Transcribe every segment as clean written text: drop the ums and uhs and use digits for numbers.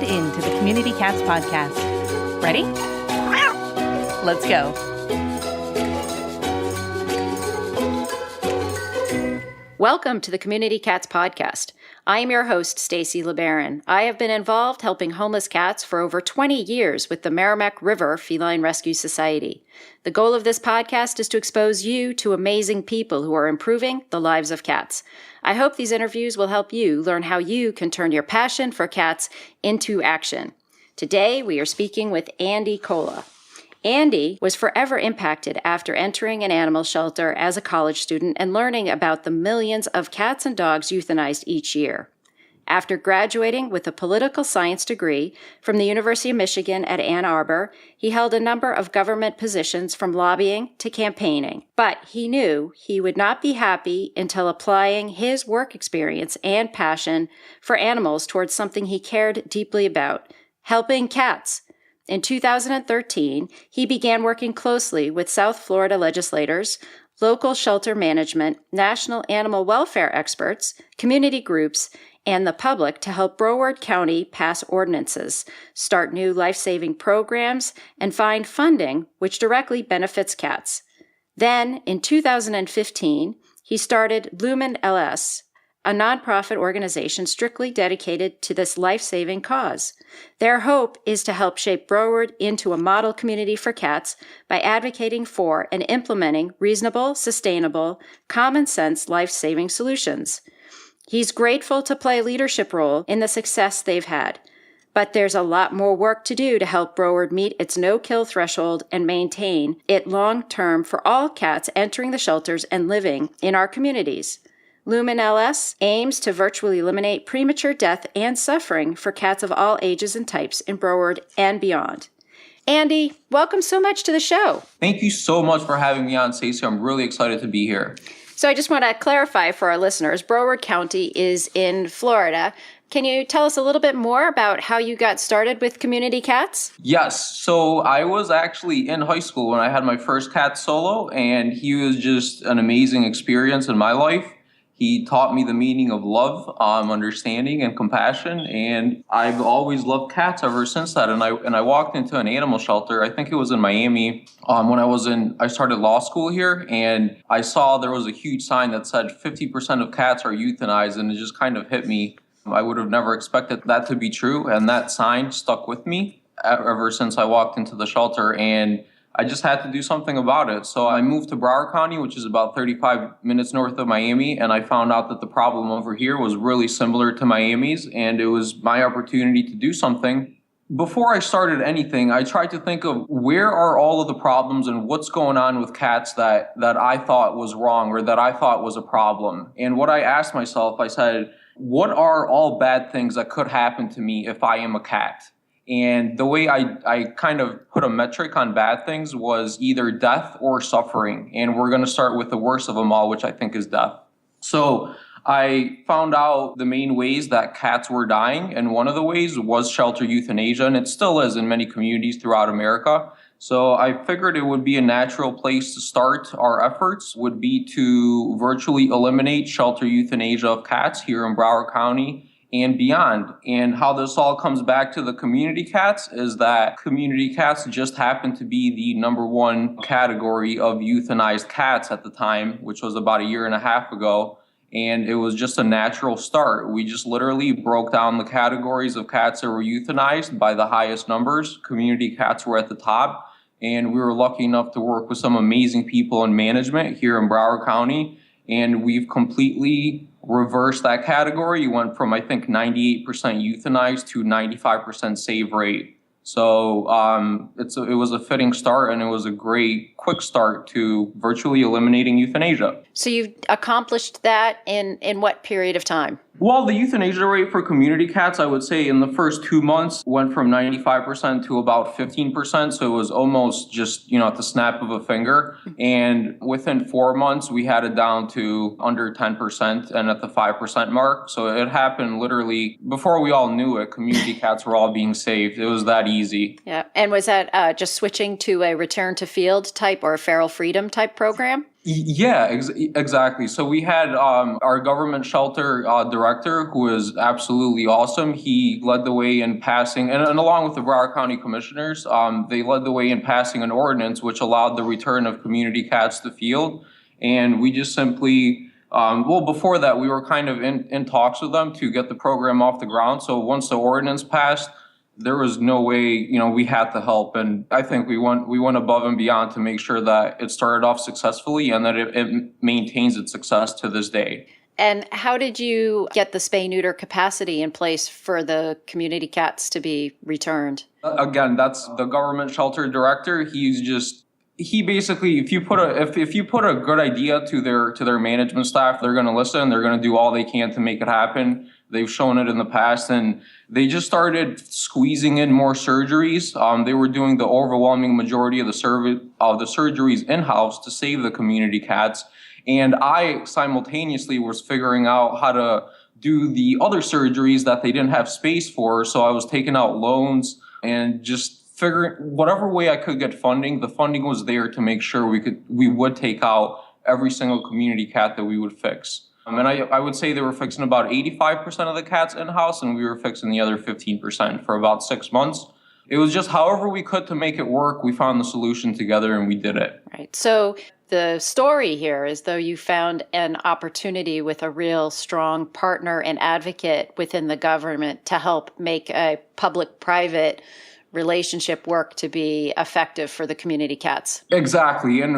into the Community Cats podcast. Ready? Let's go. Welcome to the Community Cats podcast. I am your host, Stacy LeBaron. I have been involved helping homeless cats for over 20 years with the Merrimack River Feline Rescue Society. The goal of this podcast is to expose you to amazing people who are improving the lives of cats. I hope these interviews will help you learn how you can turn your passion for cats into action. Today, we are speaking with Andi Kola. Andi was forever impacted after entering an animal shelter as a college student and learning about the millions of cats and dogs euthanized each year. After graduating with a political science degree from the University of Michigan at Ann Arbor, he held a number of government positions from lobbying to campaigning. But he knew he would not be happy until applying his work experience and passion for animals towards something he cared deeply about, helping cats. In 2013, he began working closely with South Florida legislators, local shelter management, national animal welfare experts, community groups, and the public to help Broward County pass ordinances, start new life-saving programs, and find funding which directly benefits cats. Then, in 2015, he started LumenLS, a nonprofit organization strictly dedicated to this life-saving cause. Their hope is to help shape Broward into a model community for cats by advocating for and implementing reasonable, sustainable, common-sense life-saving solutions. He's grateful to play a leadership role in the success they've had, but there's a lot more work to do to help Broward meet its no-kill threshold and maintain it long-term for all cats entering the shelters and living in our communities. LumenLS aims to virtually eliminate premature death and suffering for cats of all ages and types in Broward and beyond. Andi, welcome so much to the show. Thank you so much for having me on, Stacey. I'm really excited to be here. So I just want to clarify for our listeners, Broward County is in Florida. Can you tell us a little bit more about how you got started with community cats? Yes. So I was actually in high school when I had my first cat solo, and he was just an amazing experience in my life. He taught me the meaning of love, understanding, and compassion, and I've always loved cats ever since that. And I walked into an animal shelter. I think it was in Miami when I started law school here, and I saw there was a huge sign that said 50% of cats are euthanized, and it just kind of hit me. I would have never expected that to be true, and that sign stuck with me ever since I walked into the shelter, and I just had to do something about it. So I moved to Broward County, which is about 35 minutes north of Miami, and I found out that the problem over here was really similar to Miami's, and it was my opportunity to do something. Before I started anything, I tried to think of where are all of the problems and what's going on with cats that I thought was wrong or that I thought was a problem. And what I asked myself, I said, what are all bad things that could happen to me if I am a cat? And the way I kind of put a metric on bad things was either death or suffering. And we're going to start with the worst of them all, which I think is death. So I found out the main ways that cats were dying. And one of the ways was shelter euthanasia. And it still is in many communities throughout America. So I figured it would be a natural place to start our efforts would be to virtually eliminate shelter euthanasia of cats here in Broward County and beyond. And how this all comes back to the community cats is that community cats just happen to be the number one category of euthanized cats at the time, which was about a year and a half ago. And it was just a natural start. We just literally broke down the categories of cats that were euthanized by the highest numbers. Community cats were at the top. And we were lucky enough to work with some amazing people in management here in Broward County. And we've completely reversed that category. You went from, I think, 98% euthanized to 95% save rate. So it was a fitting start, and it was a great quick start to virtually eliminating euthanasia. So you've accomplished that in what period of time? Well, the euthanasia rate for community cats, I would say in the first 2 months went from 95% to about 15%. So it was almost just, at the snap of a finger. And within 4 months, we had it down to under 10% and at the 5% mark. So it happened literally before we all knew it. Community cats were all being saved. It was that easy. Yeah. And was that just switching to a return to field type or a feral freedom type program? Exactly. So we had our government shelter director, who is absolutely awesome. He led the way in passing, and along with the Broward County commissioners, they led the way in passing an ordinance which allowed the return of community cats to field. And we just simply, well, before that, we were kind of in talks with them to get the program off the ground. So once the ordinance passed, there was no way, we had to help. And I think we went above and beyond to make sure that it started off successfully and that it maintains its success to this day. And how did you get the spay-neuter capacity in place for the community cats to be returned? Again, that's the government shelter director. He basically, if you put a good idea to their management staff, they're going to listen. They're going to do all they can to make it happen. They've shown it in the past, and they just started squeezing in more surgeries. They were doing the overwhelming majority of the surgeries in-house to save the community cats. And I simultaneously was figuring out how to do the other surgeries that they didn't have space for. So I was taking out loans and just figuring whatever way I could get funding. The funding was there to make sure we would take out every single community cat that we would fix. And I would say they were fixing about 85% of the cats in-house, and we were fixing the other 15% for about 6 months. It was just however we could to make it work. We found the solution together, and we did it. Right. So the story here is though you found an opportunity with a real strong partner and advocate within the government to help make a public-private relationship work to be effective for the community cats. Exactly. And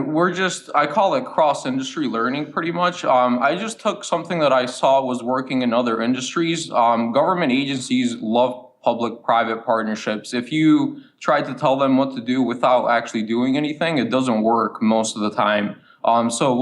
I call it cross-industry learning pretty much. I just took something that I saw was working in other industries. Government agencies love public-private partnerships. If you try to tell them what to do without actually doing anything, it doesn't work most of the time. So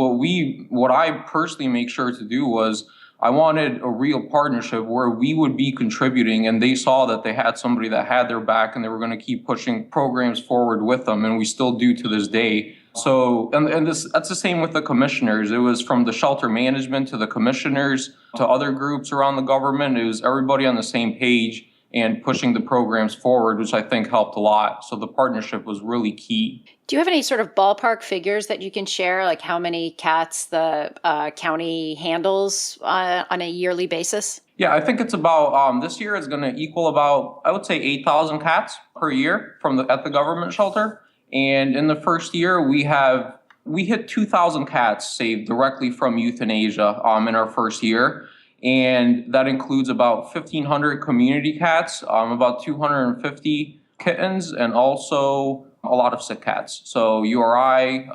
what I personally make sure to do was I wanted a real partnership where we would be contributing, and they saw that they had somebody that had their back and they were going to keep pushing programs forward with them, and we still do to this day. So, that's the same with the commissioners. It was from the shelter management to the commissioners to other groups around the government. It was everybody on the same page and pushing the programs forward, which I think helped a lot. So the partnership was really key. Do you have any sort of ballpark figures that you can share, like how many cats the county handles on a yearly basis? Yeah, I think it's about, this year it's going to equal about, I would say 8,000 cats per year at the government shelter. And in the first year, we hit 2,000 cats saved directly from euthanasia in our first year. And that includes about 1,500 community cats, about 250 kittens, and also a lot of sick cats. So URI,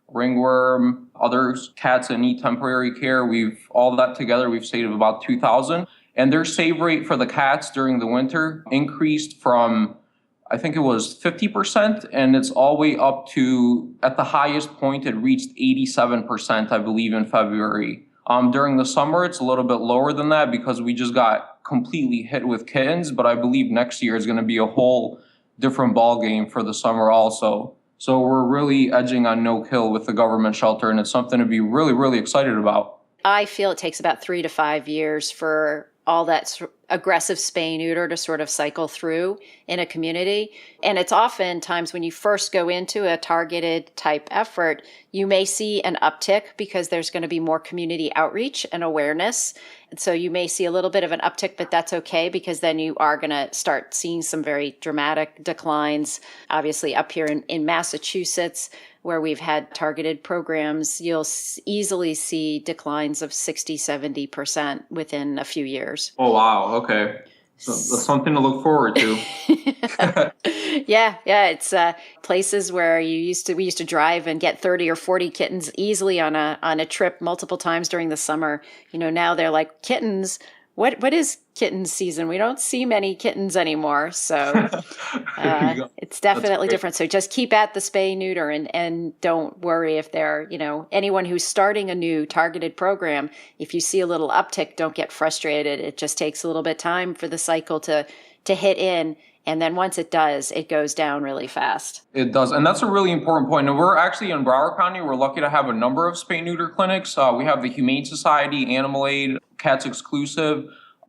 ringworm, other cats that need temporary care. All that together, we've saved about 2,000. And their save rate for the cats during the winter increased from, I think it was 50%, and it's all the way up to, at the highest point, it reached 87%, I believe, in February. During the summer, it's a little bit lower than that because we just got completely hit with kittens, but I believe next year is going to be a whole different ball game for the summer also. So we're really edging on no kill with the government shelter, and it's something to be really, really excited about. I feel it takes about 3 to 5 years for all that aggressive spay-neuter to sort of cycle through in a community. And it's oftentimes when you first go into a targeted type effort, you may see an uptick because there's going to be more community outreach and awareness. And so you may see a little bit of an uptick, but that's okay because then you are going to start seeing some very dramatic declines. Obviously up here in Massachusetts, where we've had targeted programs, you'll easily see declines of 60, 70% within a few years. Oh, wow. Okay. So that's something to look forward to. Yeah. It's places where we used to drive and get 30 or 40 kittens easily on a trip multiple times during the summer. Now they're like, kittens? What is kitten season? We don't see many kittens anymore. So it's definitely different. So just keep at the spay neuter and don't worry if they're, anyone who's starting a new targeted program, if you see a little uptick, don't get frustrated. It just takes a little bit of time for the cycle to hit in. And then once it does, it goes down really fast. It does. And that's a really important point. And we're actually in Broward County. We're lucky to have a number of spay-neuter clinics. We have the Humane Society, Animal Aid, Cats Exclusive.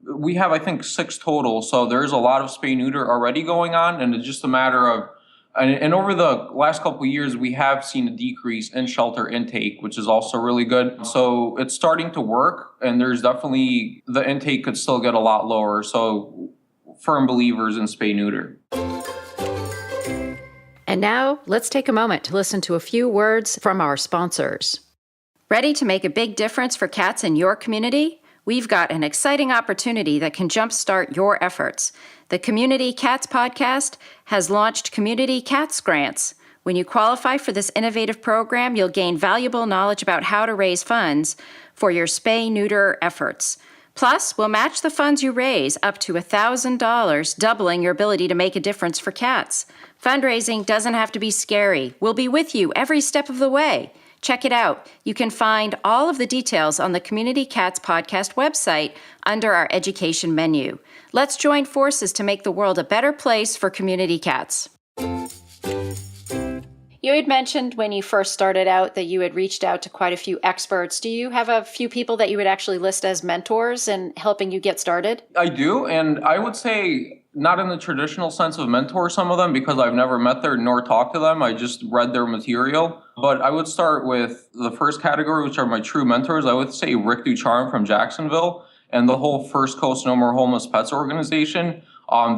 We have, I think, 6 total. So there's a lot of spay-neuter already going on. And it's just a matter of And over the last couple of years, we have seen a decrease in shelter intake, which is also really good. So it's starting to work, and there's definitely, the intake could still get a lot lower. So firm believers in spay-neuter. And now let's take a moment to listen to a few words from our sponsors. Ready to make a big difference for cats in your community? We've got an exciting opportunity that can jumpstart your efforts. The Community Cats Podcast has launched Community Cats Grants. When you qualify for this innovative program, you'll gain valuable knowledge about how to raise funds for your spay-neuter efforts. Plus, we'll match the funds you raise up to $1,000, doubling your ability to make a difference for cats. Fundraising doesn't have to be scary. We'll be with you every step of the way. Check it out. You can find all of the details on the Community Cats Podcast website under our education menu. Let's join forces to make the world a better place for community cats. You had mentioned when you first started out that you had reached out to quite a few experts. Do you have a few people that you would actually list as mentors in helping you get started? I do, and I would say not in the traditional sense of mentor some of them, because I've never met them nor talked to them. I just read their material. But I would start with the first category, which are my true mentors. I would say Rick Ducharme from Jacksonville and the whole First Coast No More Homeless Pets organization.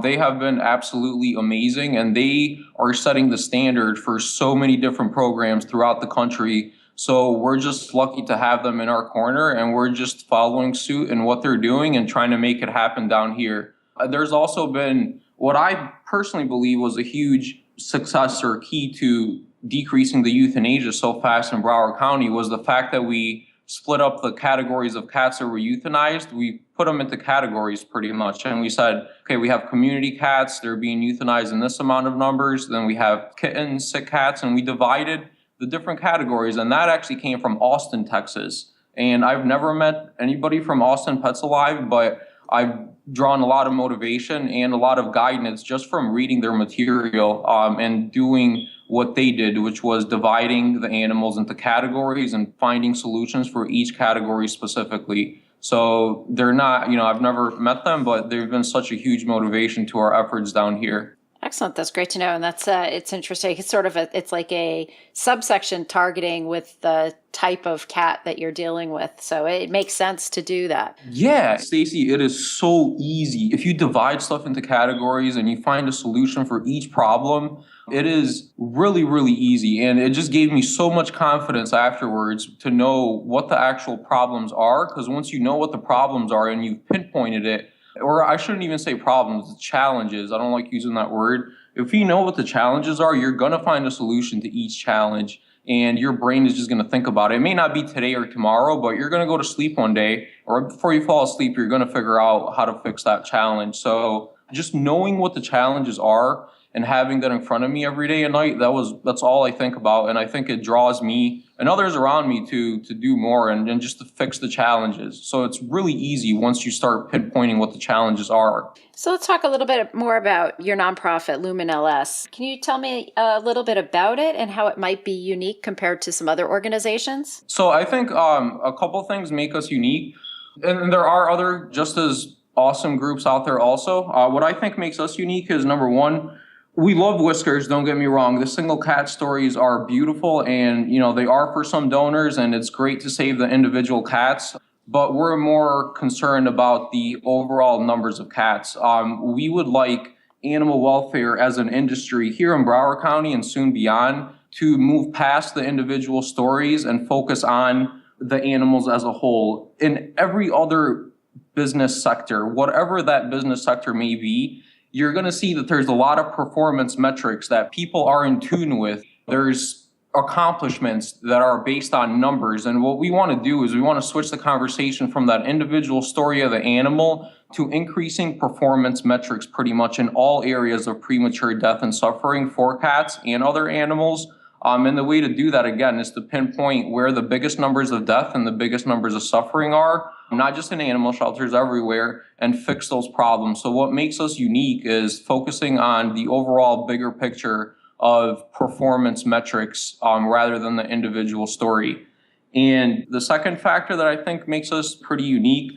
They have been absolutely amazing, and they are setting the standard for so many different programs throughout the country. So we're just lucky to have them in our corner, and we're just following suit in what they're doing and trying to make it happen down here. There's also been what I personally believe was a huge success or key to decreasing the euthanasia so fast in Broward County was the fact that we split up the categories of cats that were euthanized. We put them into categories pretty much. And we said, okay, we have community cats, they're being euthanized in this amount of numbers. Then we have kittens, sick cats, and we divided the different categories. And that actually came from Austin, Texas. And I've never met anybody from Austin Pets Alive, but I've drawn a lot of motivation and a lot of guidance just from reading their material and doing what they did, which was dividing the animals into categories and finding solutions for each category specifically. So they're not, I've never met them, but they've been such a huge motivation to our efforts down here. Excellent. That's great to know. And that's it's interesting. It's sort of it's like a subsection targeting with the type of cat that you're dealing with. So it makes sense to do that. Yeah, Stacy, it is so easy. If you divide stuff into categories and you find a solution for each problem, it is really, really easy. And it just gave me so much confidence afterwards to know what the actual problems are. Because once you know what the problems are and you've pinpointed it, or I shouldn't even say problems, challenges. I don't like using that word. If you know what the challenges are, you're going to find a solution to each challenge, and your brain is just going to think about it. It may not be today or tomorrow, but you're going to go to sleep one day, or before you fall asleep, you're going to figure out how to fix that challenge. So just knowing what the challenges are and having that in front of me every day and night, that's all I think about. And I think it draws me and others around me to do more and just to fix the challenges. So it's really easy once you start pinpointing what the challenges are. So let's talk a little bit more about your nonprofit, LumenLS. Can you tell me a little bit about it and how it might be unique compared to some other organizations? So I think a couple things make us unique. And there are other just as awesome groups out there also. What I think makes us unique is, number one, we love whiskers, don't get me wrong. The single cat stories are beautiful and, they are for some donors and it's great to save the individual cats, but we're more concerned about the overall numbers of cats. We would like animal welfare as an industry here in Broward County and soon beyond to move past the individual stories and focus on the animals as a whole. In every other business sector, whatever that business sector may be, you're going to see that there's a lot of performance metrics that people are in tune with. There's accomplishments that are based on numbers. And what we want to do is we want to switch the conversation from that individual story of the animal to increasing performance metrics pretty much in all areas of premature death and suffering for cats and other animals. And the way to do that, again, is to pinpoint where the biggest numbers of death and the biggest numbers of suffering are, not just in animal shelters, everywhere, and fix those problems. So what makes us unique is focusing on the overall bigger picture of performance metrics rather than the individual story. And the second factor that I think makes us pretty unique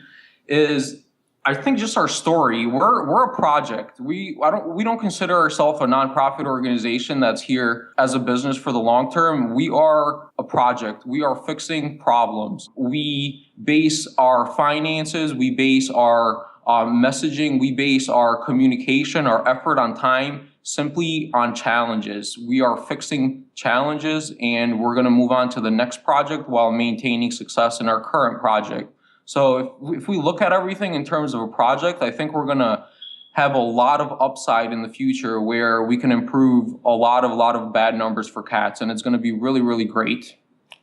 is I think just our story. We're a project. We don't consider ourselves a nonprofit organization that's here as a business for the long term. We are a project. We are fixing problems. We base our finances. We base our messaging. We base our communication, our effort on time simply on challenges. We are fixing challenges, and we're going to move on to the next project while maintaining success in our current project. So if we look at everything in terms of a project, I think we're going to have a lot of upside in the future where we can improve a lot of bad numbers for cats, and it's going to be really, really great.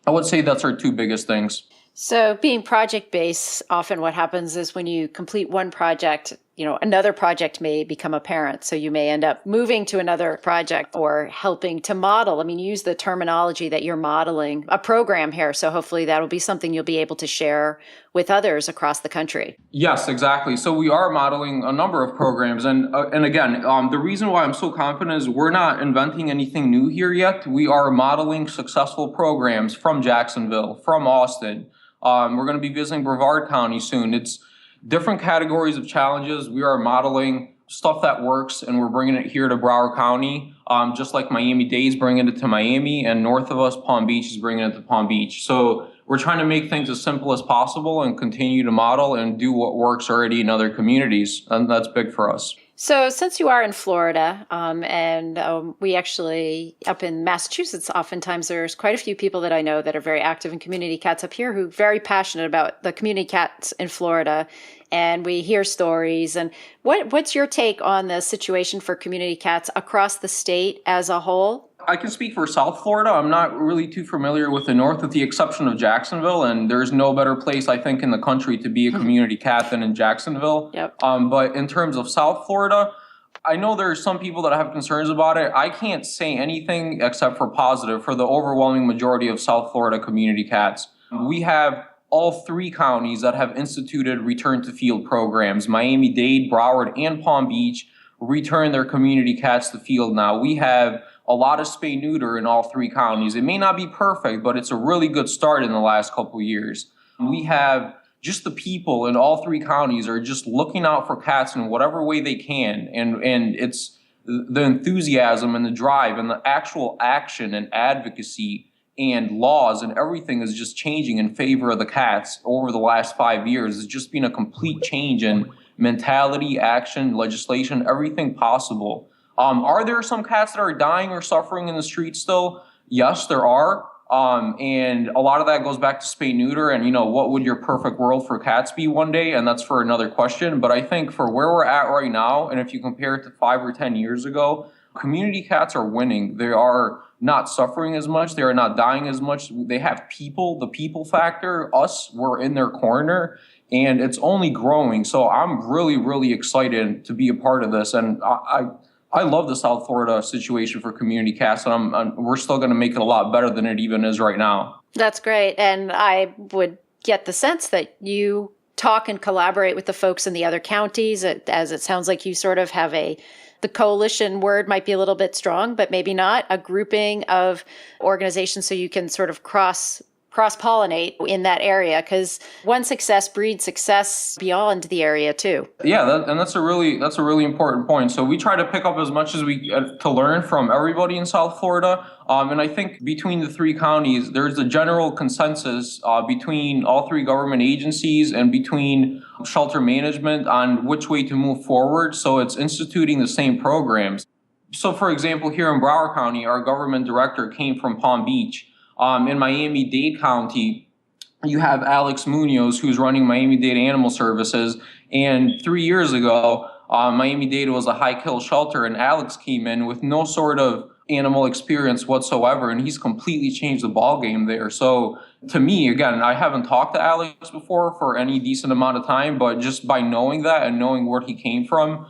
I would say that's our two biggest things. So being project-based, often what happens is when you complete one project, another project may become apparent. So you may end up moving to another project or helping to model. I mean, use the terminology that you're modeling a program here. So hopefully that'll be something you'll be able to share with others across the country. Yes, exactly. So we are modeling a number of programs. And again, the reason why I'm so confident is we're not inventing anything new here yet. We are modeling successful programs from Jacksonville, from Austin. We're going to be visiting Broward County soon. It's different categories of challenges. We are modeling stuff that works, and we're bringing it here to Broward County, just like Miami-Dade's bringing it to Miami, and north of us, Palm Beach is bringing it to Palm Beach. So we're trying to make things as simple as possible and continue to model and do what works already in other communities, and that's big for us. So since you are in Florida, we actually, up in Massachusetts, oftentimes there's quite a few people that I know that are very active in community cats up here who are very passionate about the community cats in Florida. And we hear stories. And what's your take on the situation for community cats across the state as a whole? I can speak for South Florida. I'm not really too familiar with the North, with the exception of Jacksonville, and there's no better place, I think, in the country to be a community cat than in Jacksonville. Yep. But in terms of South Florida, I know there's some people that have concerns about it. I can't say anything except for positive for the overwhelming majority of South Florida community cats. We have all three counties that have instituted return to field programs. Miami-Dade, Broward, and Palm Beach return their community cats to field now. We have a lot of spay-neuter in all three counties. It may not be perfect, but it's a really good start in the last couple of years. We have just the people in all three counties are just looking out for cats in whatever way they can. And it's the enthusiasm and the drive and the actual action and advocacy and laws and everything is just changing in favor of the cats over the last 5 years. It's just been a complete change in mentality, action, legislation, everything possible. Are there some cats that are dying or suffering in the streets still? Yes, there are. And a lot of that goes back to spay-neuter and, what would your perfect world for cats be one day? And that's for another question. But I think for where we're at right now, and if you compare it to 5 or 10 years ago, community cats are winning. They are not suffering as much. They are not dying as much. They have people, the people factor. Us, we're in their corner. And it's only growing. So I'm really, really excited to be a part of this. And I love the South Florida situation for community cats, and we're still going to make it a lot better than it even is right now. That's great. And I would get the sense that you talk and collaborate with the folks in the other counties, as it sounds like you sort of have the coalition word might be a little bit strong, but maybe not, a grouping of organizations so you can sort of cross-pollinate in that area, because one success breeds success beyond the area too. Yeah, that's a really important point. So we try to pick up as much as we to learn from everybody in South Florida. And I think between the three counties, there's a general consensus between all three government agencies and between shelter management on which way to move forward. So it's instituting the same programs. So for example, here in Broward County, our government director came from Palm Beach. In Miami-Dade County, you have Alex Munoz, who's running Miami-Dade Animal Services. And 3 years ago, Miami-Dade was a high-kill shelter, and Alex came in with no sort of animal experience whatsoever, and he's completely changed the ballgame there. So to me, again, I haven't talked to Alex before for any decent amount of time, but just by knowing that and knowing where he came from,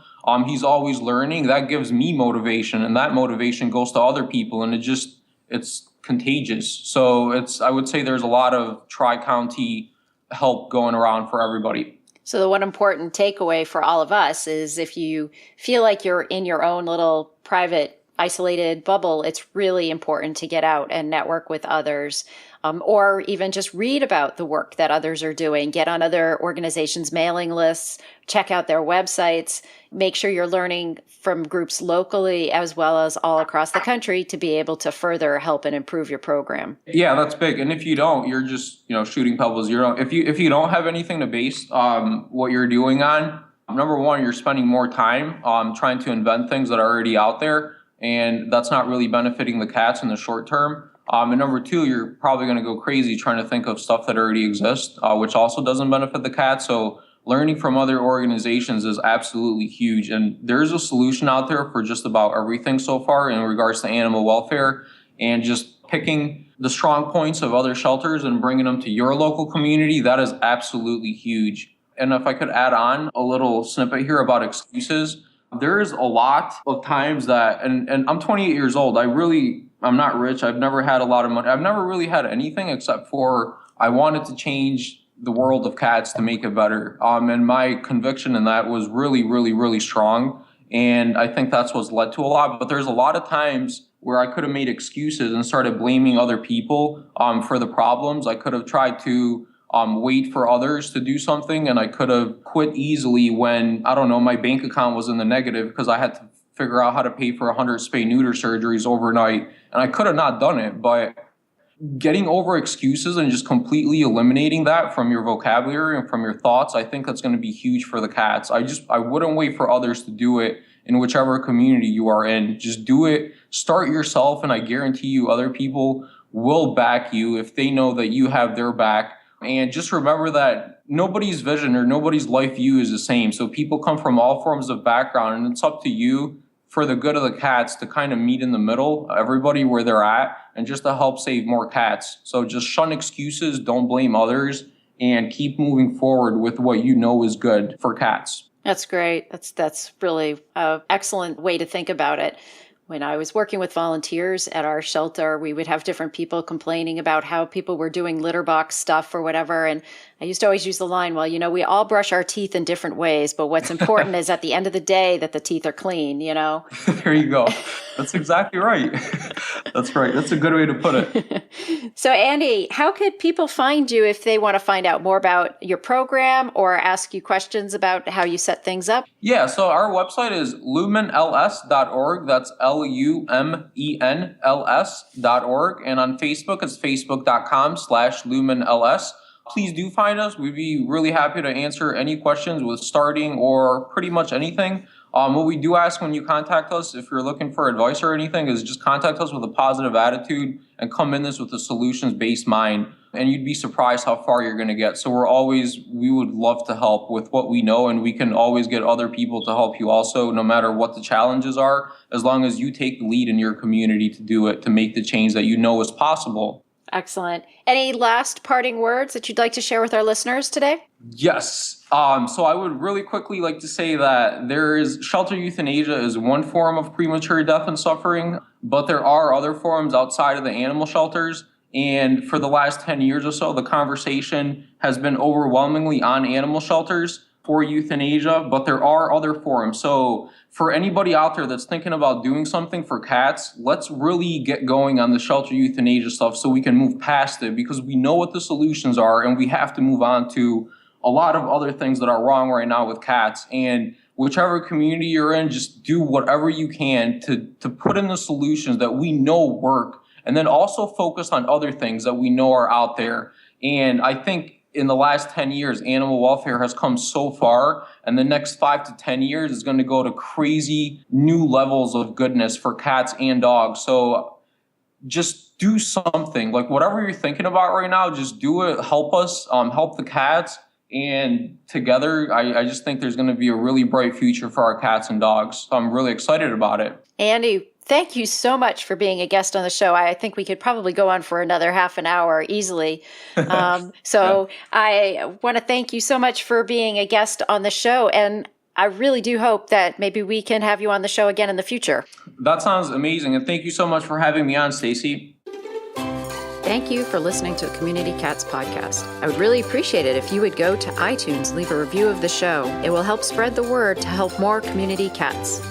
he's always learning. That gives me motivation, and that motivation goes to other people, and it's contagious. So I would say there's a lot of tri-county help going around for everybody. So the one important takeaway for all of us is if you feel like you're in your own little private isolated bubble, it's really important to get out and network with others. or even just read about the work that others are doing, get on other organizations' mailing lists, check out their websites, make sure you're learning from groups locally as well as all across the country to be able to further help and improve your program. Yeah, that's big. And if you don't, you're just, shooting pebbles. If you don't have anything to base what you're doing on, number one, you're spending more time trying to invent things that are already out there, and that's not really benefiting the cats in the short term. And number two, you're probably going to go crazy trying to think of stuff that already exists, which also doesn't benefit the cats. So learning from other organizations is absolutely huge. And there's a solution out there for just about everything so far in regards to animal welfare, and just picking the strong points of other shelters and bringing them to your local community. That is absolutely huge. And if I could add on a little snippet here about excuses, there's a lot of times that, and I'm 28 years old. I'm not rich. I've never had a lot of money. I've never really had anything except for I wanted to change the world of cats to make it better. And my conviction in that was really, really, really strong. And I think that's what's led to a lot. But there's a lot of times where I could have made excuses and started blaming other people for the problems. I could have tried to wait for others to do something, and I could have quit easily when, I don't know, my bank account was in the negative because I had to figure out how to pay for 100 spay-neuter surgeries overnight, and I could have not done it. But getting over excuses and just completely eliminating that from your vocabulary and from your thoughts, I think that's going to be huge for the cats. I wouldn't wait for others to do it in whichever community you are in. Just do it, start yourself, and I guarantee you other people will back you if they know that you have their back. And just remember that nobody's vision or nobody's life view is the same. So people come from all forms of background, and it's up to you for the good of the cats to kind of meet in the middle, everybody where they're at, and just to help save more cats. So just shun excuses, don't blame others, and keep moving forward with what you know is good for cats. That's great. That's really an excellent way to think about it. When I was working with volunteers at our shelter, we would have different people complaining about how people were doing litter box stuff or whatever. And I used to always use the line, well, we all brush our teeth in different ways, but what's important is at the end of the day that the teeth are clean, There you go. That's exactly right. That's right. That's a good way to put it. So, Andi, how could people find you if they want to find out more about your program or ask you questions about how you set things up? Yeah, so our website is LumenLS.org. That's LUMENLS.org. And on Facebook, it's facebook.com/LumenLS. Please do find us. We'd be really happy to answer any questions with starting or pretty much anything. What we do ask when you contact us, if you're looking for advice or anything, is just contact us with a positive attitude and come in this with a solutions-based mind. And you'd be surprised how far you're going to get. So we would love to help with what we know, and we can always get other people to help you also, no matter what the challenges are, as long as you take the lead in your community to do it, to make the change that you know is possible. Excellent. Any last parting words that you'd like to share with our listeners today? Yes. So I would really quickly like to say that shelter euthanasia is one form of premature death and suffering, but there are other forms outside of the animal shelters. And for the last 10 years or so, the conversation has been overwhelmingly on animal shelters for euthanasia, but there are other forms. So for anybody out there that's thinking about doing something for cats, let's really get going on the shelter euthanasia stuff so we can move past it, because we know what the solutions are and we have to move on to a lot of other things that are wrong right now with cats. And whichever community you're in, just do whatever you can to put in the solutions that we know work, and then also focus on other things that we know are out there. And I think in the last 10 years, animal welfare has come so far, and the next 5 to 10 years is going to go to crazy new levels of goodness for cats and dogs. So just do something. Like whatever you're thinking about right now, just do it. Help us, help the cats. And together, I just think there's going to be a really bright future for our cats and dogs. So I'm really excited about it. Andi, thank you so much for being a guest on the show. I think we could probably go on for another half an hour easily. Yeah. I want to thank you so much for being a guest on the show. And I really do hope that maybe we can have you on the show again in the future. That sounds amazing. And thank you so much for having me on, Stacy. Thank you for listening to the Community Cats podcast. I would really appreciate it if you would go to iTunes, leave a review of the show. It will help spread the word to help more community cats.